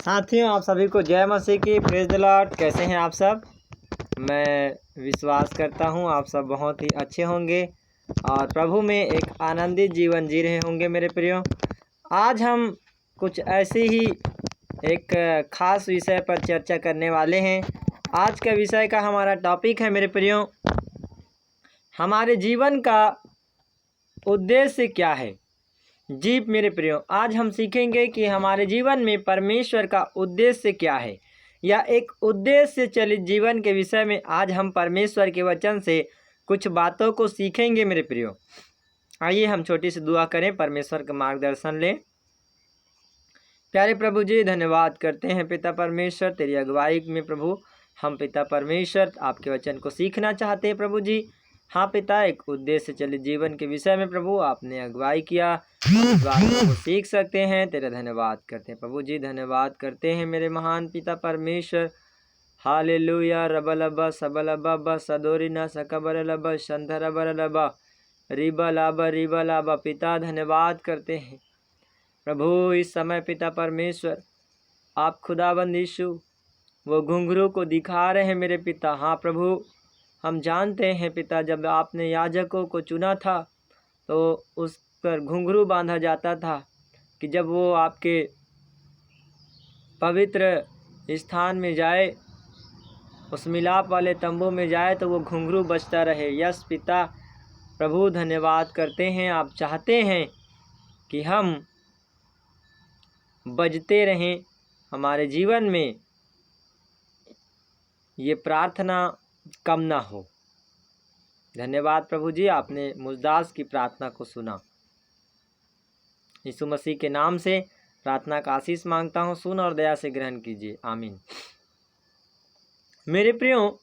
साथियों, आप सभी को जय मसीह की, प्रेज द लॉर्ड। कैसे हैं आप सब? मैं विश्वास करता हूं आप सब बहुत ही अच्छे होंगे और प्रभु में एक आनंदित जीवन जी रहे होंगे। मेरे प्रियो, आज हम कुछ ऐसे ही एक खास विषय पर चर्चा करने वाले हैं। आज का विषय का हमारा टॉपिक है मेरे प्रियो, हमारे जीवन का उद्देश्य क्या है। जी मेरे प्रियो, आज हम सीखेंगे कि हमारे जीवन में परमेश्वर का उद्देश्य क्या है, या एक उद्देश्य चलित जीवन के विषय में आज हम परमेश्वर के वचन से कुछ बातों को सीखेंगे मेरे प्रियो। आइए हम छोटी सी दुआ करें, परमेश्वर का मार्गदर्शन लें। प्यारे प्रभु जी, धन्यवाद करते हैं पिता परमेश्वर, तेरी अगुवाई में प्रभु हम पिता परमेश्वर आपके वचन को सीखना चाहते हैं प्रभु जी। हाँ पिता, एक उद्देश्य चलित जीवन के विषय में प्रभु आपने अगुवाई किया, इस बात को सीख सकते हैं। तेरा धन्यवाद करते हैं प्रभु जी, धन्यवाद करते हैं मेरे महान पिता परमेश्वर। हालेलुया। रबलबा सबलबा सदोरिना सकबरलब शंधरबरलब रिबलाबा। पिता धन्यवाद करते हैं प्रभु। इस समय पिता परमेश्वर आप खुदाबंद यीशु वो घुंघरू को दिखा रहे हैं मेरे पिता। हाँ प्रभु, हम जानते हैं पिता, जब आपने याजकों को चुना था तो उस पर घुंघरू बांधा जाता था कि जब वो आपके पवित्र स्थान में जाए, उस मिलाप वाले तंबू में जाए, तो वो घुंघरू बजता रहे। यस पिता प्रभु, धन्यवाद करते हैं। आप चाहते हैं कि हम बजते रहें हमारे जीवन में, ये प्रार्थना कम ना हो। धन्यवाद प्रभु जी, आपने मुजदास की प्रार्थना को सुना। यीशु मसीह के नाम से प्रार्थना का आशीष मांगता हूँ, सुन और दया से ग्रहण कीजिए, आमीन। मेरे प्रियो,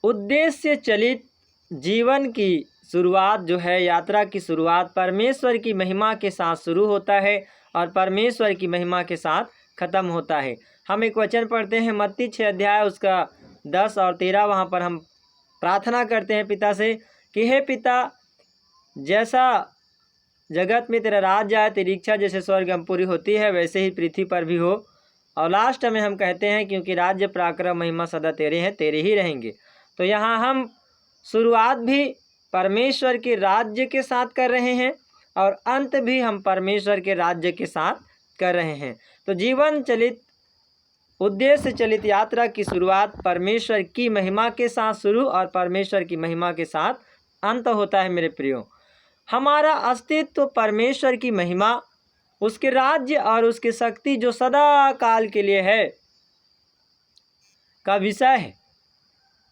उद्देश्य चलित जीवन की शुरुआत जो है, यात्रा की शुरुआत परमेश्वर की महिमा के साथ शुरू होता है और परमेश्वर की महिमा के साथ खत्म होता है। हम एक वचन पढ़ते हैं मत्ती 6 अध्याय उसका 10 और 13। वहाँ पर हम प्रार्थना करते हैं पिता से कि हे पिता, जैसा जगत में तेरा राज्य आए, तेरी इच्छा जैसे स्वर्ग में पूरी होती है वैसे ही पृथ्वी पर भी हो। और लास्ट में हम कहते हैं क्योंकि राज्य पराक्रम महिमा सदा तेरे हैं, तेरे ही रहेंगे। तो यहाँ हम शुरुआत भी परमेश्वर के राज्य के साथ कर रहे हैं और अंत भी हम परमेश्वर के राज्य के साथ कर रहे हैं। तो जीवन चलित उद्देश्य चलित यात्रा की शुरुआत परमेश्वर की महिमा के साथ शुरू और परमेश्वर की महिमा के साथ अंत होता है। मेरे प्रियो, हमारा अस्तित्व परमेश्वर की महिमा, उसके राज्य और उसकी शक्ति जो सदा काल के लिए है का विषय है।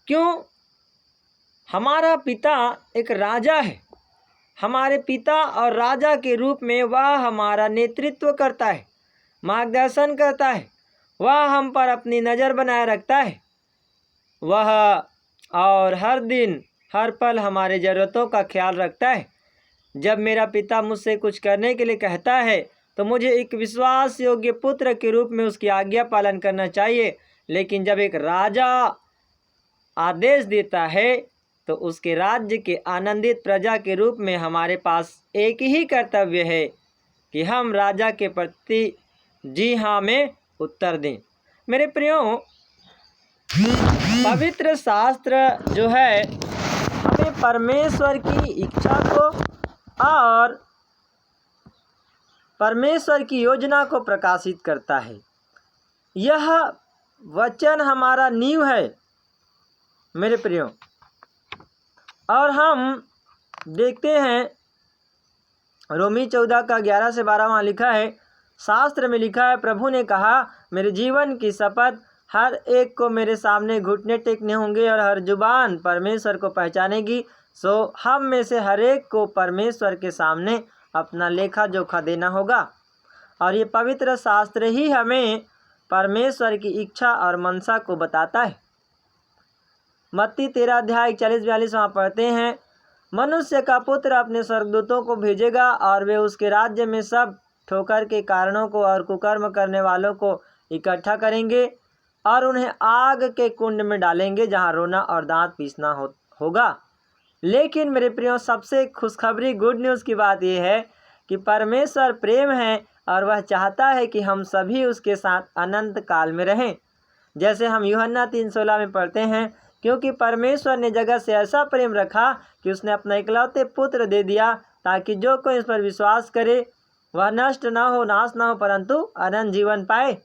क्यों? हमारा पिता एक राजा है। हमारे पिता और राजा के रूप में वह हमारा नेतृत्व करता है, मार्गदर्शन करता है, वह हम पर अपनी नज़र बनाए रखता है। वह और हर दिन हर पल हमारे ज़रूरतों का ख्याल रखता है। जब मेरा पिता मुझसे कुछ करने के लिए कहता है तो मुझे एक विश्वास योग्य पुत्र के रूप में उसकी आज्ञा पालन करना चाहिए। लेकिन जब एक राजा आदेश देता है तो उसके राज्य के आनंदित प्रजा के रूप में हमारे पास एक ही कर्तव्य है कि हम राजा के प्रति जी हाँ में उत्तर दें। मेरे प्रियो, पवित्र शास्त्र जो है हमें परमेश्वर की इच्छा को और परमेश्वर की योजना को प्रकाशित करता है। यह वचन हमारा नींव है मेरे प्रियो। और हम देखते हैं रोमी 14 का 11 से 12 वहाँ लिखा है, शास्त्र में लिखा है, प्रभु ने कहा, मेरे जीवन की शपथ, हर एक को मेरे सामने घुटने टेकने होंगे और हर जुबान परमेश्वर को पहचानेगी। सो हम में से हर एक को परमेश्वर के सामने अपना लेखा जोखा देना होगा। और ये पवित्र शास्त्र ही हमें परमेश्वर की इच्छा और मनसा को बताता है। मत्ती 13 अध्याय 40-42 वहाँ पढ़ते हैं, मनुष्य का पुत्र अपने स्वर्गदूतों को भेजेगा और वे उसके राज्य में सब ठोकर के कारणों को और कुकर्म करने वालों को इकट्ठा करेंगे और उन्हें आग के कुंड में डालेंगे जहाँ रोना और दांत पीसना होगा। लेकिन मेरे प्रियो, सबसे खुशखबरी गुड न्यूज़ की बात यह है कि परमेश्वर प्रेम है और वह चाहता है कि हम सभी उसके साथ अनंत काल में रहें। जैसे हम यूहन्ना 3:16 में पढ़ते हैं, क्योंकि परमेश्वर ने जगत से ऐसा प्रेम रखा कि उसने अपना इकलौते पुत्र दे दिया, ताकि जो कोई इस पर विश्वास करे वह नष्ट न हो, नाश न हो, परंतु अनंत जीवन पाए।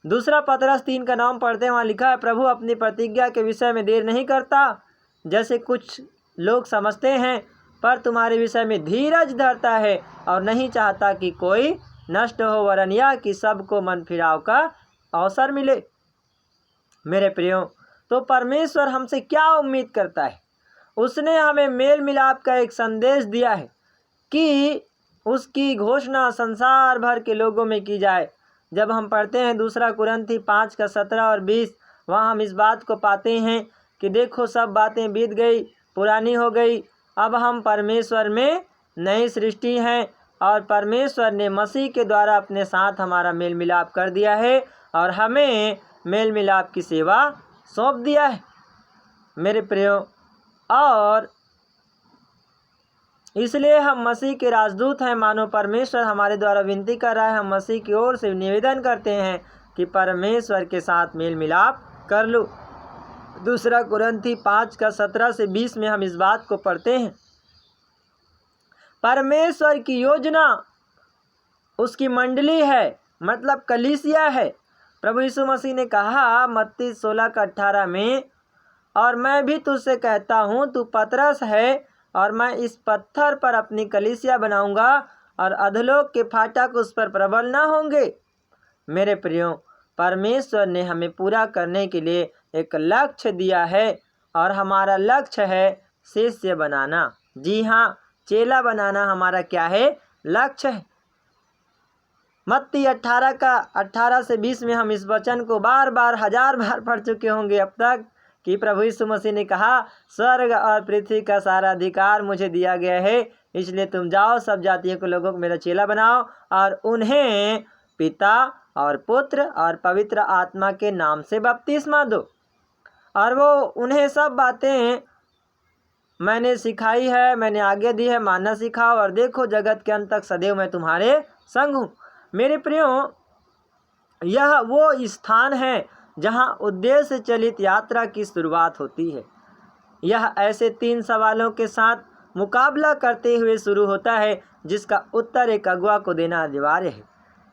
दूसरा पतरस 3:9 पढ़ते हैं, वहाँ लिखा है, प्रभु अपनी प्रतिज्ञा के विषय में देर नहीं करता जैसे कुछ लोग समझते हैं, पर तुम्हारे विषय में धीरज धरता है और नहीं चाहता कि कोई नष्ट हो, वरन यह कि सबको मन फिराव का अवसर मिले। मेरे प्रियो, तो परमेश्वर हमसे क्या उम्मीद करता है? उसने हमें मेल मिलाप का एक संदेश दिया है कि उसकी घोषणा संसार भर के लोगों में की जाए। जब हम पढ़ते हैं 2 कुरिन्थी 5:17 और 20, वहाँ हम इस बात को पाते हैं कि देखो सब बातें बीत गई, पुरानी हो गई, अब हम परमेश्वर में नई सृष्टि हैं और परमेश्वर ने मसीह के द्वारा अपने साथ हमारा मेल मिलाप कर दिया है और हमें मेल मिलाप की सेवा सौंप दिया है। मेरे प्रियो, और इसलिए हम मसीह के राजदूत हैं। मानो परमेश्वर हमारे द्वारा विनती कर रहा है, हम मसीह की ओर से निवेदन करते हैं कि परमेश्वर के साथ मेल मिलाप कर लो। 2 कुरिन्थी 5:17 से 20 में हम इस बात को पढ़ते हैं। परमेश्वर की योजना उसकी मंडली है, मतलब कलीसिया है। प्रभु यीशु मसीह ने कहा मत्ती 16:18 में, और मैं भी तुझसे कहता हूँ, तू पतरस है और मैं इस पत्थर पर अपनी कलीसिया बनाऊंगा और अधोलोक के फाटक उस पर प्रबल न होंगे। मेरे प्रियो, परमेश्वर ने हमें पूरा करने के लिए एक लक्ष्य दिया है और हमारा लक्ष्य है शिष्य बनाना। जी हाँ, चेला बनाना हमारा क्या है? लक्ष्य है। मत्ती 18 से 20 में हम इस वचन को बार बार 1000 बार पढ़ चुके होंगे अब तक, कि प्रभु यीशु मसीह ने कहा, स्वर्ग और पृथ्वी का सारा अधिकार मुझे दिया गया है, इसलिए तुम जाओ सब जातियों के लोगों को मेरा चेला बनाओ और उन्हें पिता और पुत्र और पवित्र आत्मा के नाम से बपतिस्मा दो, और वो उन्हें सब बातें मैंने सिखाई है, मैंने आज्ञा दी है, मानना सिखाओ, और देखो जगत के अंत तक सदैव मैं तुम्हारे संग हूँ। मेरे प्रियो, यह वो स्थान है जहाँ उद्देश्य चलित यात्रा की शुरुआत होती है। यह ऐसे 3 सवालों के साथ मुकाबला करते हुए शुरू होता है जिसका उत्तर एक अगुआ को देना अनिवार्य है।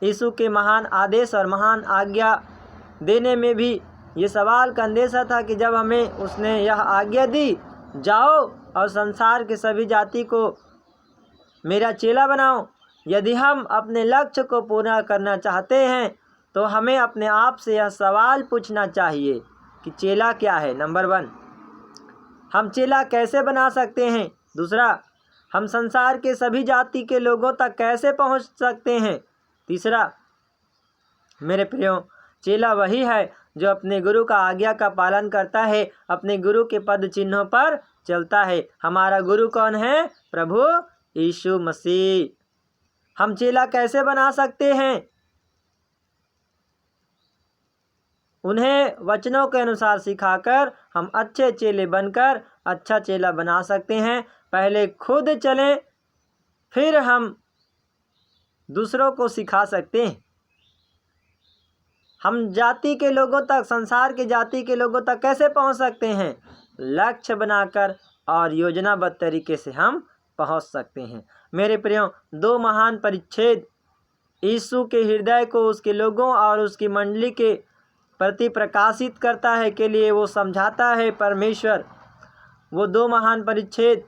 यीशु के महान आदेश और महान आज्ञा देने में भी ये सवाल का अंदेशा था कि जब हमें उसने यह आज्ञा दी, जाओ और संसार के सभी जाति को मेरा चेला बनाओ। यदि हम अपने लक्ष्य को पूरा करना चाहते हैं तो हमें अपने आप से यह सवाल पूछना चाहिए कि चेला क्या है। नंबर 1, हम चेला कैसे बना सकते हैं? दूसरा, हम संसार के सभी जाति के लोगों तक कैसे पहुंच सकते हैं? तीसरा, मेरे प्रियो, चेला वही है जो अपने गुरु का आज्ञा का पालन करता है, अपने गुरु के पद चिन्हों पर चलता है। हमारा गुरु कौन है? प्रभु यीशु मसीह। हम चेला कैसे बना सकते हैं? उन्हें वचनों के अनुसार सिखाकर हम अच्छे चेले बनकर अच्छा चेला बना सकते हैं। पहले खुद चलें, फिर हम दूसरों को सिखा सकते हैं। हम जाति के लोगों तक, संसार के जाति के लोगों तक कैसे पहुंच सकते हैं? लक्ष्य बनाकर और योजनाबद्ध तरीके से हम पहुंच सकते हैं। मेरे प्रियो, 2 महान परिच्छेद यीशु के हृदय को उसके लोगों और उसकी मंडली के प्रति प्रकाशित करता है के लिए वो समझाता है परमेश्वर। वो 2 महान परिच्छेद,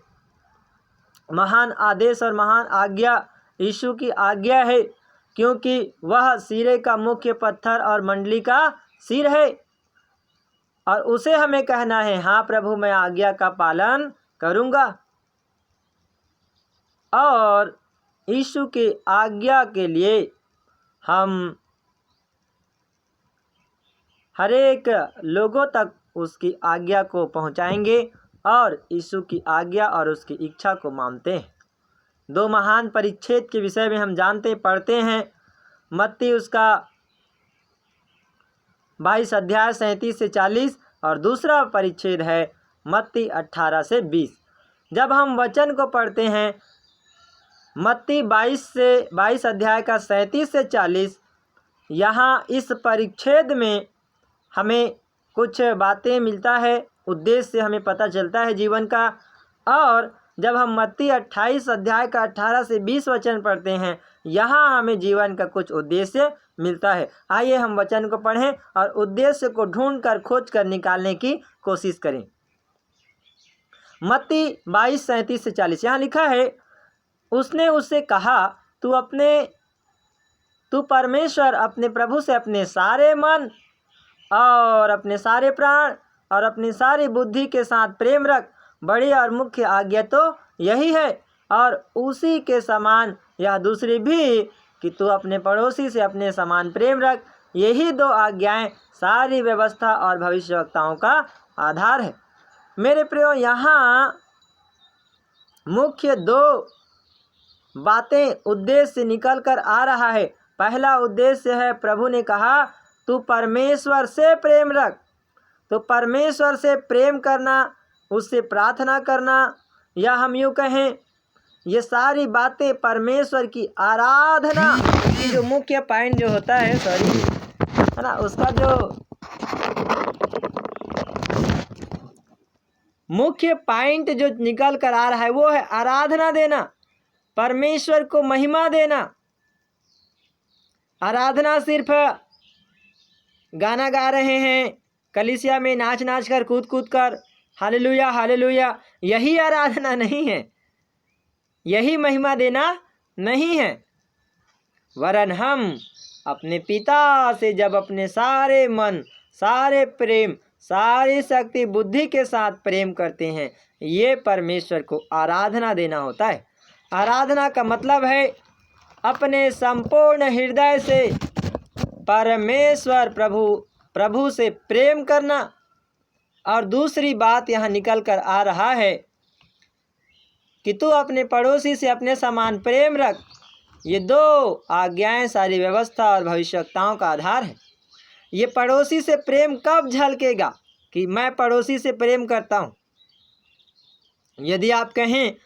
महान आदेश और महान आज्ञा यीशु की आज्ञा है, क्योंकि वह सिरे का मुख्य पत्थर और मंडली का सिर है, और उसे हमें कहना है, हाँ प्रभु मैं आज्ञा का पालन करूँगा। और यीशु के आज्ञा के लिए हम हर एक लोगों तक उसकी आज्ञा को पहुंचाएंगे और यीशु की आज्ञा और उसकी इच्छा को मानते हैं। 2 महान परिच्छेद के विषय में हम जानते पढ़ते हैं। मत्ती उसका 22 अध्याय 37 से 40 और दूसरा परिच्छेद है मत्ती 18 से 20। जब हम वचन को पढ़ते हैं मत्ती 22 अध्याय का 37 से 40। यहाँ इस परिच्छेद में हमें कुछ बातें मिलता है, उद्देश्य हमें पता चलता है जीवन का। और जब हम मत्ती 28 अध्याय का 18 से 20 वचन पढ़ते हैं, यहाँ हमें जीवन का कुछ उद्देश्य मिलता है। आइए हम वचन को पढ़ें और उद्देश्य को ढूंढ कर खोज कर निकालने की कोशिश करें। मत्ती 22:37 से 40 यहाँ लिखा है, उसने उससे कहा, तू परमेश्वर अपने प्रभु से अपने सारे मन और अपने सारे प्राण और अपनी सारी बुद्धि के साथ प्रेम रख। बड़ी और मुख्य आज्ञा तो यही है, और उसी के समान यह दूसरी भी, कि तू अपने पड़ोसी से अपने समान प्रेम रख। यही 2 आज्ञाएं सारी व्यवस्था और भविष्यवक्ताओं का आधार है। मेरे प्रियो, यहाँ मुख्य 2 बातें उद्देश्य निकल कर आ रहा है। पहला उद्देश्य है, प्रभु ने कहा तू परमेश्वर से प्रेम रख। तो परमेश्वर से प्रेम करना, उससे प्रार्थना करना, या हम यूँ कहें ये सारी बातें परमेश्वर की आराधना की जो मुख्य पॉइंट जो होता है, है ना, उसका जो मुख्य पॉइंट जो निकल कर आ रहा है वो है आराधना देना, परमेश्वर को महिमा देना। आराधना सिर्फ गाना गा रहे हैं, कलीसिया में नाच नाच कर कूद कूद कर हालेलुया हालेलुया, यही आराधना नहीं है, यही महिमा देना नहीं है। वरन हम अपने पिता से जब अपने सारे मन, सारे प्रेम, सारी शक्ति, बुद्धि के साथ प्रेम करते हैं, ये परमेश्वर को आराधना देना होता है। आराधना का मतलब है अपने संपूर्ण हृदय से परमेश्वर प्रभु से प्रेम करना। और दूसरी बात यहाँ निकल कर आ रहा है कि तू अपने पड़ोसी से अपने समान प्रेम रख। ये 2 आज्ञाएं सारी व्यवस्था और भविष्यवक्ताओं का आधार है। ये पड़ोसी से प्रेम कब झलकेगा कि मैं पड़ोसी से प्रेम करता हूँ? यदि आप कहें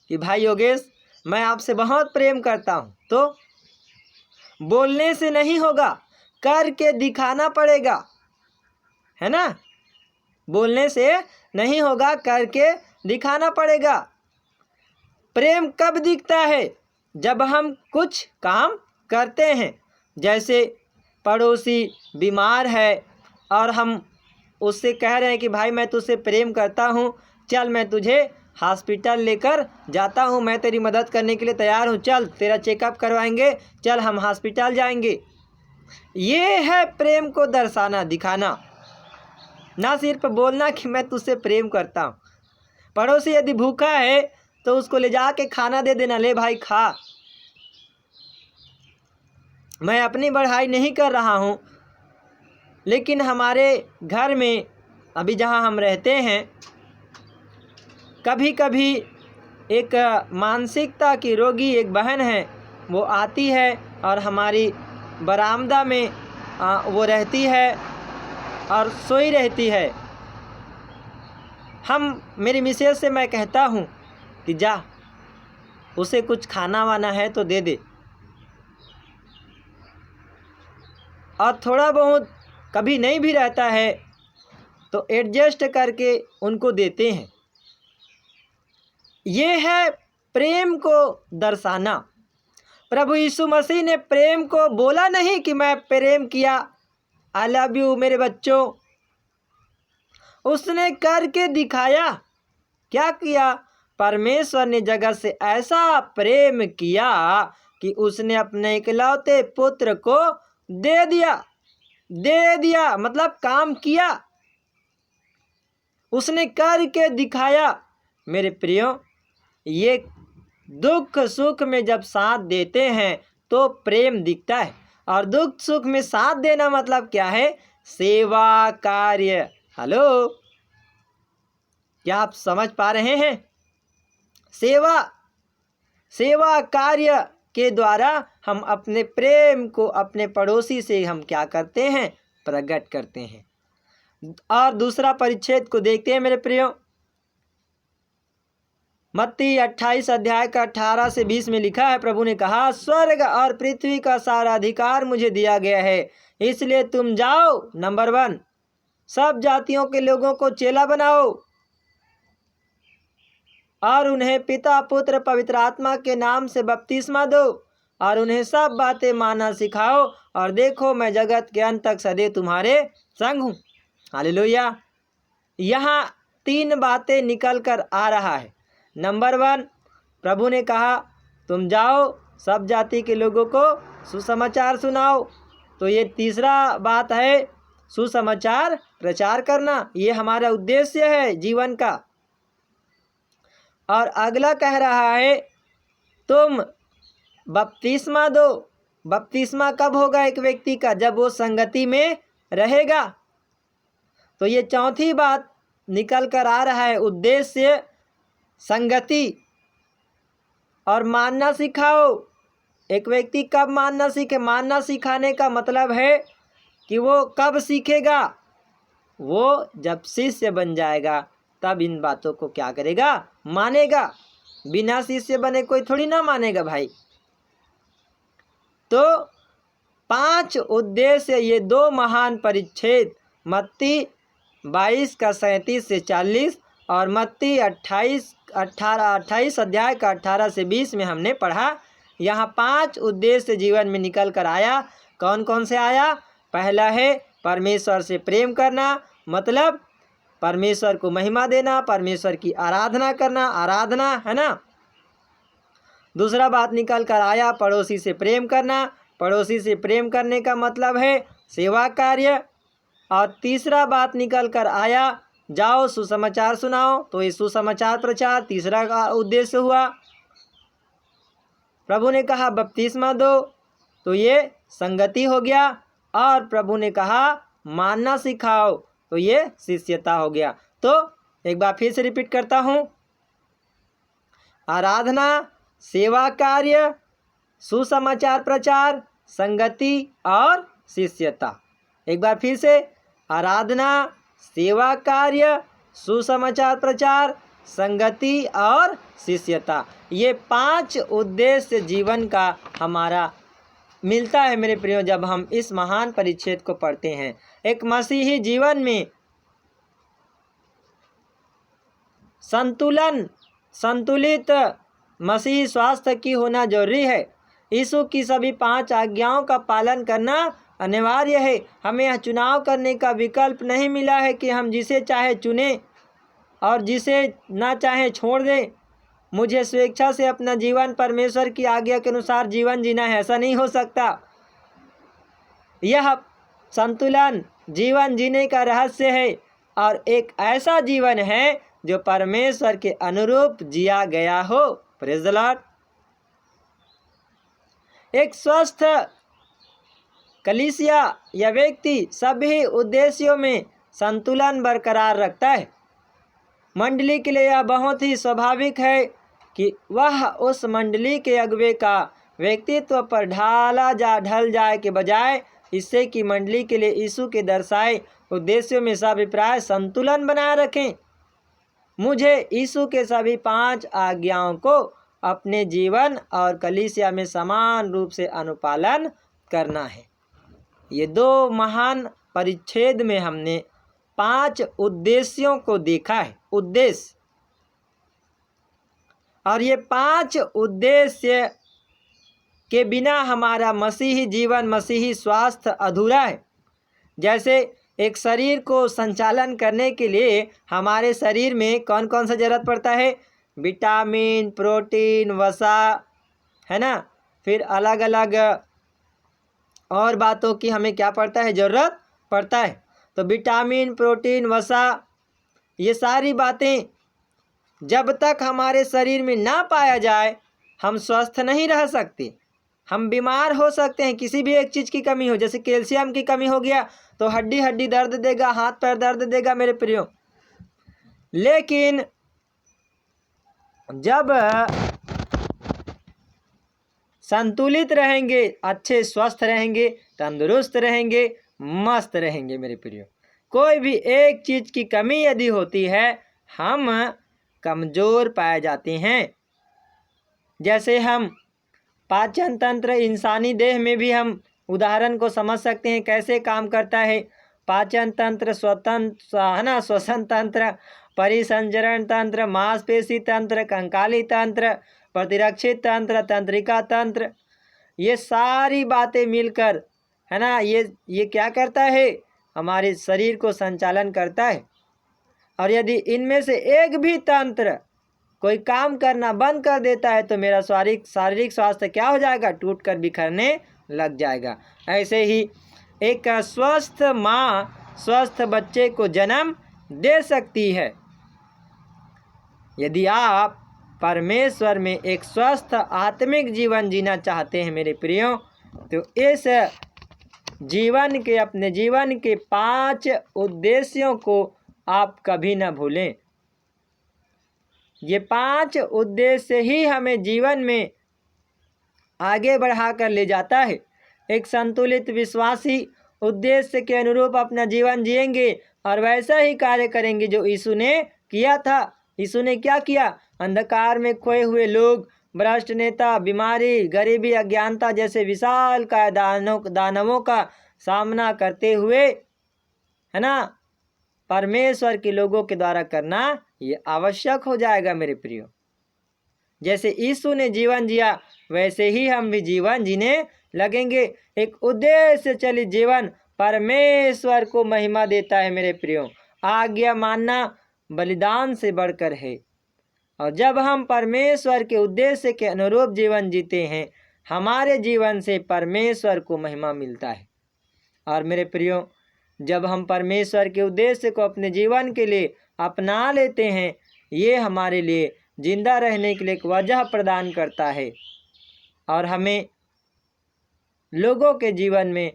कि भाई योगेश मैं आपसे बहुत प्रेम करता हूँ, तो बोलने से नहीं होगा, करके दिखाना पड़ेगा, है ना। बोलने से नहीं होगा, करके दिखाना पड़ेगा। प्रेम कब दिखता है? जब हम कुछ काम करते हैं। जैसे पड़ोसी बीमार है और हम उससे कह रहे हैं कि भाई मैं तुझसे प्रेम करता हूँ, चल मैं तुझे हॉस्पिटल लेकर जाता हूँ, मैं तेरी मदद करने के लिए तैयार हूँ, चल तेरा चेकअप करवाएंगे, चल हम हॉस्पिटल जाएंगे। ये है प्रेम को दर्शाना, दिखाना, ना सिर्फ बोलना कि मैं तुझसे प्रेम करता हूँ। पड़ोसी यदि भूखा है तो उसको ले जा के खाना दे देना, ले भाई खा। मैं अपनी बढ़ाई नहीं कर रहा हूँ, लेकिन हमारे घर में अभी जहाँ हम रहते हैं, कभी कभी एक मानसिकता की रोगी एक बहन है, वो आती है और हमारी बरामदा में वो रहती है और सोई रहती है। मेरी मिसेज से मैं कहता हूँ कि जा उसे कुछ खाना वाना है तो दे दे, और थोड़ा बहुत कभी नहीं भी रहता है तो एडजस्ट करके उनको देते हैं। ये है प्रेम को दर्शाना। प्रभु यीशु मसीह ने प्रेम को बोला नहीं कि मैं प्रेम किया, आई लव यू मेरे बच्चों। उसने करके दिखाया। क्या किया? परमेश्वर ने जगत से ऐसा प्रेम किया कि उसने अपने इकलौते पुत्र को दे दिया, मतलब काम किया, उसने करके दिखाया। मेरे प्रियो, ये दुख सुख में जब साथ देते हैं तो प्रेम दिखता है। और दुख सुख में साथ देना मतलब क्या है? सेवा कार्य। हेलो, क्या आप समझ पा रहे हैं? सेवा कार्य के द्वारा हम अपने प्रेम को अपने पड़ोसी से हम क्या करते हैं? प्रकट करते हैं। और दूसरा परिच्छेद को देखते हैं मेरे प्रियो। मत्ती 28 अध्याय का 18 से 20 में लिखा है, प्रभु ने कहा, स्वर्ग और पृथ्वी का सारा अधिकार मुझे दिया गया है, इसलिए तुम जाओ। नंबर 1, सब जातियों के लोगों को चेला बनाओ और उन्हें पिता पुत्र पवित्र आत्मा के नाम से बपतिस्मा दो और उन्हें सब बातें मानना सिखाओ, और देखो मैं जगत के अंत तक सदैव तुम्हारे संग हूँ। हालेलुया। यहाँ 3 बातें निकल कर आ रहा है। नंबर 1, प्रभु ने कहा तुम जाओ सब जाति के लोगों को सुसमाचार सुनाओ। तो ये तीसरा बात है, सुसमाचार प्रचार करना, ये हमारा उद्देश्य है जीवन का। और अगला कह रहा है तुम बपतिस्मा दो। बपतिस्मा कब होगा एक व्यक्ति का? जब वो संगति में रहेगा। तो ये चौथी बात निकल कर आ रहा है, उद्देश्य संगति और मानना सिखाओ। एक व्यक्ति कब मानना सीखे? मानना सिखाने का मतलब है कि वो कब सीखेगा? वो जब शिष्य बन जाएगा तब इन बातों को क्या करेगा? मानेगा। बिना शिष्य बने कोई थोड़ी ना मानेगा भाई। तो 5 उद्देश्य, ये 2 महान परिच्छेद, मत्ती 22 का 37 से 40 और मत्ती 28 अध्याय का 18 से 20 में हमने पढ़ा। यहाँ 5 उद्देश्य जीवन में निकल कर आया। कौन कौन से आया? पहला है परमेश्वर से प्रेम करना, मतलब परमेश्वर को महिमा देना, परमेश्वर की आराधना करना, आराधना है ना। दूसरा बात निकल कर आया पड़ोसी से प्रेम करना। पड़ोसी से प्रेम करने का मतलब है सेवा कार्य। और तीसरा बात निकल कर आया जाओ सुसमाचार सुनाओ। तो ये सुसमाचार प्रचार तीसरा का उद्देश्य हुआ। प्रभु ने कहा बपतिस्मा दो, तो ये संगति हो गया। और प्रभु ने कहा मानना सिखाओ, तो ये शिष्यता हो गया। तो एक बार फिर से रिपीट करता हूँ, आराधना, सेवा कार्य, सुसमाचार प्रचार, संगति और शिष्यता। एक बार फिर से, आराधना, सेवा कार्य, सुसमाचार प्रचार, संगति और शिष्यता। ये 5 उद्देश्य जीवन का हमारा मिलता है मेरे प्रियो जब हम इस महान परिच्छेद को पढ़ते हैं। एक मसीही जीवन में संतुलित मसीही स्वास्थ्य की होना जरूरी है। यीशु की सभी 5 आज्ञाओं का पालन करना अनिवार्य है। हमें यह चुनाव करने का विकल्प नहीं मिला है कि हम जिसे चाहे चुनें और जिसे ना चाहे छोड़ दें। मुझे स्वेच्छा से अपना जीवन परमेश्वर की आज्ञा के अनुसार जीवन जीना है, ऐसा नहीं हो सकता। यह संतुलन जीवन जीने का रहस्य है और एक ऐसा जीवन है जो परमेश्वर के अनुरूप जिया गया हो। Praise the Lord. एक स्वस्थ कलीसिया या व्यक्ति सभी उद्देश्यों में संतुलन बरकरार रखता है। मंडली के लिए यह बहुत ही स्वाभाविक है कि वह उस मंडली के अगुवे का व्यक्तित्व पर ढल जाए के बजाय इससे कि मंडली के लिए यीशु के दर्शाए उद्देश्यों में सभिप्राय संतुलन बनाए रखें। मुझे यीशु के सभी 5 आज्ञाओं को अपने जीवन और कलीसिया में समान रूप से अनुपालन करना है। ये 2 महान परिच्छेद में हमने 5 उद्देश्यों को देखा है, उद्देश्य। और ये 5 उद्देश्य के बिना हमारा मसीही जीवन, मसीही स्वास्थ्य अधूरा है। जैसे एक शरीर को संचालन करने के लिए हमारे शरीर में कौन कौन सा जरूरत पड़ता है? विटामिन, प्रोटीन, वसा, है ना। फिर अलग अलग और बातों की हमें क्या पड़ता है? ज़रूरत पड़ता है। तो विटामिन, प्रोटीन, वसा, ये सारी बातें जब तक हमारे शरीर में ना पाया जाए हम स्वस्थ नहीं रह सकते। हम बीमार हो सकते हैं, किसी भी एक चीज़ की कमी हो। जैसे कैल्शियम की कमी हो गया तो हड्डी दर्द देगा, हाथ पैर दर्द देगा मेरे प्रियो। लेकिन जब संतुलित रहेंगे, अच्छे स्वस्थ रहेंगे, तंदुरुस्त रहेंगे, मस्त रहेंगे मेरे प्रियो। कोई भी एक चीज़ की कमी यदि होती है, हम कमज़ोर पाए जाते हैं। जैसे हम पाचन तंत्र, इंसानी देह में भी हम उदाहरण को समझ सकते हैं कैसे काम करता है। पाचन तंत्र, श्वसन तंत्र, परिसंचरण तंत्र, मांसपेशी तंत्र, कंकाली तंत्र, प्रतिरक्षी तंत्र, तंत्रिका तंत्र, ये सारी बातें मिलकर है ना, ये क्या करता है, हमारे शरीर को संचालन करता है। और यदि इनमें से एक भी तंत्र कोई काम करना बंद कर देता है तो मेरा शारीरिक स्वास्थ्य क्या हो जाएगा, टूट कर बिखरने लग जाएगा। ऐसे ही एक स्वस्थ माँ स्वस्थ बच्चे को जन्म दे सकती है। यदि आप परमेश्वर में एक स्वस्थ आत्मिक जीवन जीना चाहते हैं मेरे प्रियो, तो इस जीवन के, अपने जीवन के 5 उद्देश्यों को आप कभी ना भूलें। ये 5 उद्देश्य ही हमें जीवन में आगे बढ़ा कर ले जाता है। एक संतुलित विश्वासी उद्देश्य के अनुरूप अपना जीवन जिएंगे और वैसा ही कार्य करेंगे जो यीशु ने किया था। यीशु ने क्या किया? अंधकार में खोए हुए लोग, भ्रष्ट नेता, बीमारी, गरीबी, अज्ञानता जैसे विशाल काय दानवों का सामना करते हुए है ना, परमेश्वर के लोगों के द्वारा करना ये आवश्यक हो जाएगा मेरे प्रियो। जैसे यीशु ने जीवन जिया वैसे ही हम भी जीवन जीने लगेंगे। एक उद्देश्य चलित जीवन परमेश्वर को महिमा देता है मेरे प्रियो। आज्ञा मानना बलिदान से बढ़कर है। और जब हम परमेश्वर के उद्देश्य के अनुरूप जीवन जीते हैं, हमारे जीवन से परमेश्वर को महिमा मिलता है। और मेरे प्रियो, जब हम परमेश्वर के उद्देश्य को अपने जीवन के लिए अपना लेते हैं, ये हमारे लिए जिंदा रहने के लिए एक वजह प्रदान करता है और हमें लोगों के जीवन में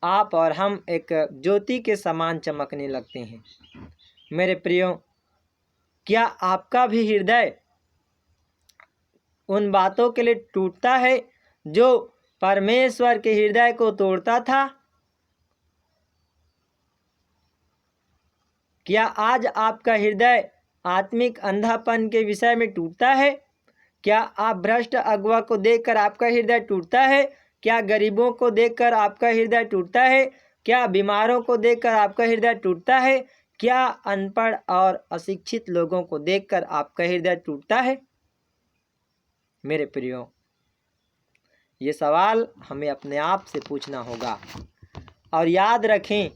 आप और हम एक ज्योति के समान चमकने लगते हैं। मेरे प्रियो, क्या आपका भी हृदय उन बातों के लिए टूटता है जो परमेश्वर के हृदय को तोड़ता था? क्या आज आपका हृदय आत्मिक अंधापन के विषय में टूटता है? क्या आप भ्रष्ट अगुवा को देखकर आपका हृदय टूटता है? क्या गरीबों को देखकर आपका हृदय टूटता है? क्या बीमारों को देखकर आपका हृदय टूटता है? क्या अनपढ़ और अशिक्षित लोगों को देखकर आपका हृदय टूटता है? मेरे प्रियो, ये सवाल हमें अपने आप से पूछना होगा। और याद रखें,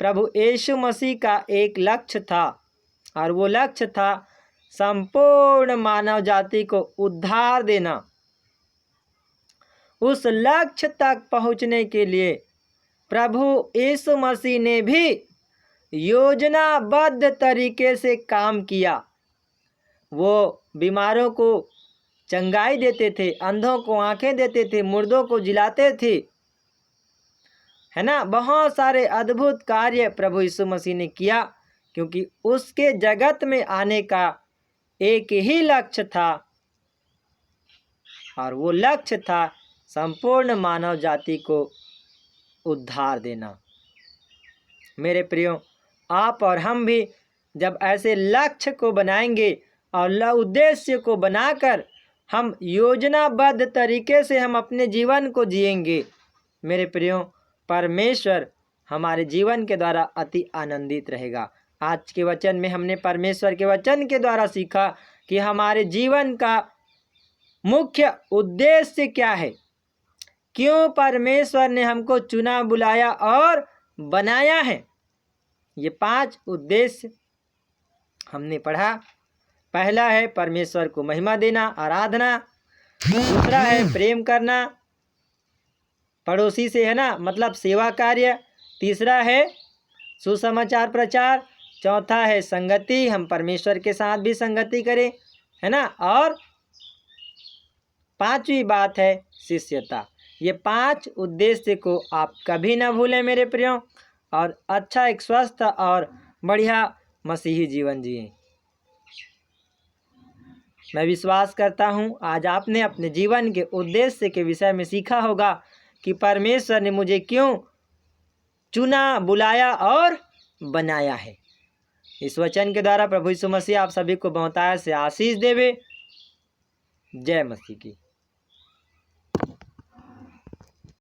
प्रभु यीशु मसीह का एक लक्ष्य था और वो लक्ष्य था संपूर्ण मानव जाति को उद्धार देना। उस लक्ष्य तक पहुंचने के लिए प्रभु यीशु मसीह ने भी योजनाबद्ध तरीके से काम किया। वो बीमारों को चंगाई देते थे, अंधों को आंखें देते थे, मुर्दों को जिलाते थे, है ना। बहुत सारे अद्भुत कार्य प्रभु यीशु मसीह ने किया, क्योंकि उसके जगत में आने का एक ही लक्ष्य था और वो लक्ष्य था संपूर्ण मानव जाति को उद्धार देना। मेरे प्रियो, आप और हम भी जब ऐसे लक्ष्य को बनाएंगे और उद्देश्य को बनाकर हम योजनाबद्ध तरीके से हम अपने जीवन को जिएंगे, मेरे प्रियो, परमेश्वर हमारे जीवन के द्वारा अति आनंदित रहेगा। आज के वचन में हमने परमेश्वर के वचन के द्वारा सीखा कि हमारे जीवन का मुख्य उद्देश्य क्या है, क्यों परमेश्वर ने हमको चुना, बुलाया और बनाया है। ये 5 उद्देश्य हमने पढ़ा। पहला है परमेश्वर को महिमा देना, आराधना। दूसरा है प्रेम करना पड़ोसी से, है ना, मतलब सेवा कार्य। तीसरा है सुसमाचार प्रचार। चौथा है संगति, हम परमेश्वर के साथ भी संगति करें, है ना। और 5वीं बात है शिष्यता। ये 5 उद्देश्य को आप कभी ना भूलें मेरे प्रियो, और अच्छा एक स्वस्थ और बढ़िया मसीही जीवन जिए। मैं विश्वास करता हूँ आज आपने अपने जीवन के उद्देश्य के विषय में सीखा होगा कि परमेश्वर ने मुझे क्यों चुना, बुलाया और बनाया है। इस वचन के द्वारा प्रभु यीशु मसीह आप सभी को बहुतायत से आशीष देवे। जय मसीह की।